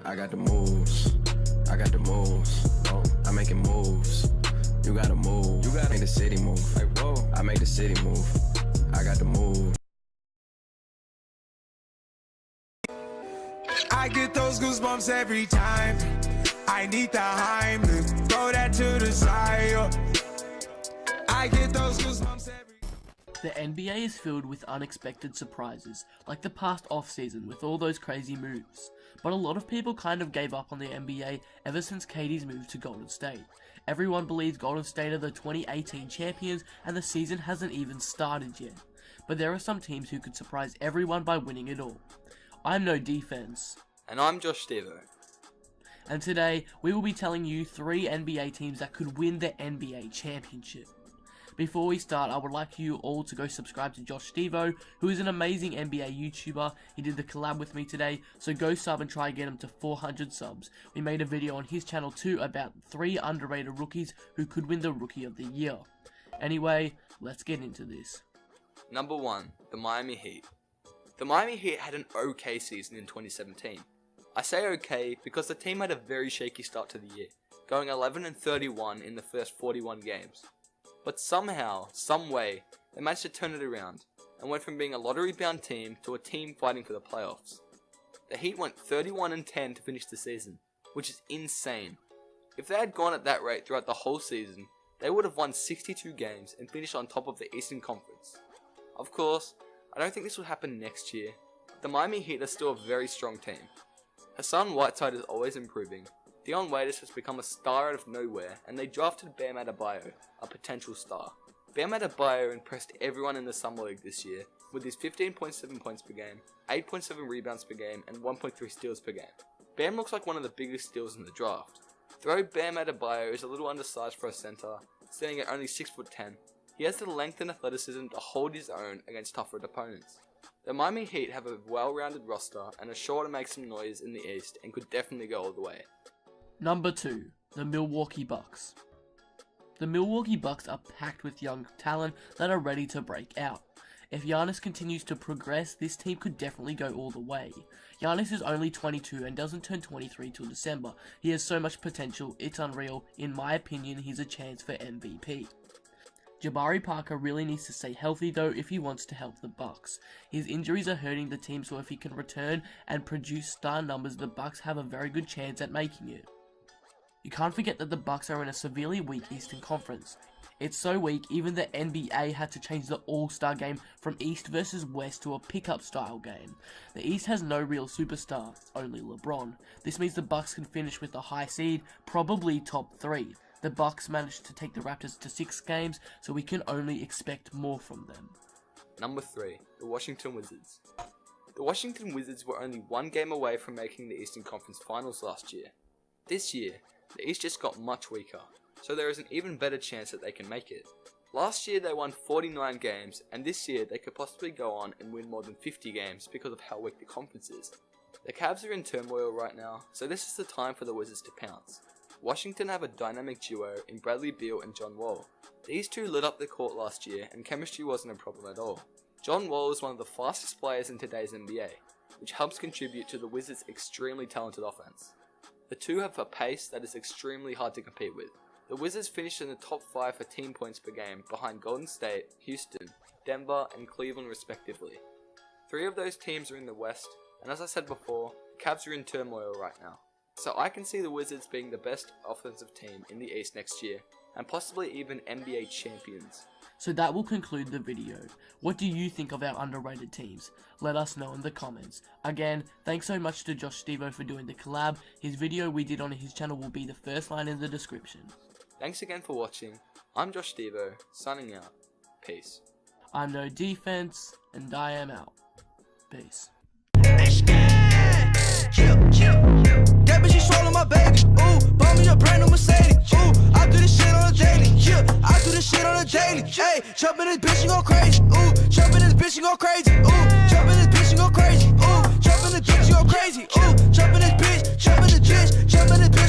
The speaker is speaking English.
I got the moves. I got the moves. Oh, I'm making moves. You gotta move. You gotta make the city move. Like, whoa. I make the city move. I got the move. I get those goosebumps every time. I need the Heimlich. Throw that to the side. I get those goosebumps every The NBA is filled with unexpected surprises, like the past offseason with all those crazy moves. But a lot of people kind of gave up on the NBA ever since KD's move to Golden State. Everyone believes Golden State are the 2018 champions and the season hasn't even started yet. But there are some teams who could surprise everyone by winning it all. I'm NoDefense. And I'm Josh Stevo. And today, we will be telling you 3 NBA teams that could win the NBA championship. Before we start, I would like you all to go subscribe to Josh Stevo, who is an amazing NBA YouTuber. He did the collab with me today, so go sub and try and get him to 400 subs. We made a video on his channel too about 3 underrated rookies who could win the Rookie of the Year. Anyway, let's get into this. Number 1, the Miami Heat. The Miami Heat had an okay season in 2017. I say okay because the team had a very shaky start to the year, going 11-31 in the first 41 games. But somehow, someway, they managed to turn it around, and went from being a lottery-bound team to a team fighting for the playoffs. The Heat went 31-10 to finish the season, which is insane. If they had gone at that rate throughout the whole season, they would have won 62 games and finished on top of the Eastern Conference. Of course, I don't think this will happen next year. The Miami Heat are still a very strong team. Hassan Whiteside is always improving. Dion Waiters has become a star out of nowhere, and they drafted Bam Adebayo, a potential star. Bam Adebayo impressed everyone in the Summer League this year, with his 15.7 points per game, 8.7 rebounds per game, and 1.3 steals per game. Bam looks like one of the biggest steals in the draft. Though Bam Adebayo is a little undersized for a center, standing at only 6'10", he has the length and athleticism to hold his own against tougher opponents. The Miami Heat have a well-rounded roster and are sure to make some noise in the East and could definitely go all the way. Number 2, the Milwaukee Bucks. The Milwaukee Bucks are packed with young talent that are ready to break out. If Giannis continues to progress, this team could definitely go all the way. Giannis is only 22 and doesn't turn 23 till December. He has so much potential, it's unreal. In my opinion, he's a chance for MVP. Jabari Parker really needs to stay healthy though if he wants to help the Bucks. His injuries are hurting the team, so if he can return and produce star numbers, the Bucks have a very good chance at making it. You can't forget that the Bucks are in a severely weak Eastern Conference. It's so weak, even the NBA had to change the All-Star game from East versus West to a pickup style game. The East has no real superstar, only LeBron. This means the Bucks can finish with a high seed, probably top 3. The Bucks managed to take the Raptors to 6 games, so we can only expect more from them. Number 3, the Washington Wizards. The Washington Wizards were only 1 game away from making the Eastern Conference Finals last year. This year, the East just got much weaker, so there is an even better chance that they can make it. Last year they won 49 games, and this year they could possibly go on and win more than 50 games because of how weak the conference is. The Cavs are in turmoil right now, so this is the time for the Wizards to pounce. Washington have a dynamic duo in Bradley Beal and John Wall. These two lit up the court last year, and chemistry wasn't a problem at all. John Wall is one of the fastest players in today's NBA, which helps contribute to the Wizards' extremely talented offense. The two have a pace that is extremely hard to compete with. The Wizards finished in the top 5 for team points per game behind Golden State, Houston, Denver, and Cleveland respectively. 3 of those teams are in the West, and as I said before, the Cavs are in turmoil right now. So I can see the Wizards being the best offensive team in the East next year, and possibly even NBA champions. So that will conclude the video. What do you think of our underrated teams? Let us know in the comments. Again, thanks so much to Josh Stevo for doing the collab. His video we did on his channel will be the first line in the description. Thanks again for watching. I'm Josh Stevo, signing out. Peace. I'm NoDefense, and I am out. Peace. That bitch, she swallow my baby. Ooh, bought me a brand new Mercedes. Ooh, I do this shit on a daily. Yeah, I do this shit on a daily. Hey, jumpin' this bitch, she go crazy. Ooh, jumpin' this bitch, she go crazy. Ooh, jumpin' this bitch, she go crazy. Ooh, jumpin' this bitch, she go crazy. Ooh, jumpin' this bitch, jumpin' this bitch, jumpin' this bitch.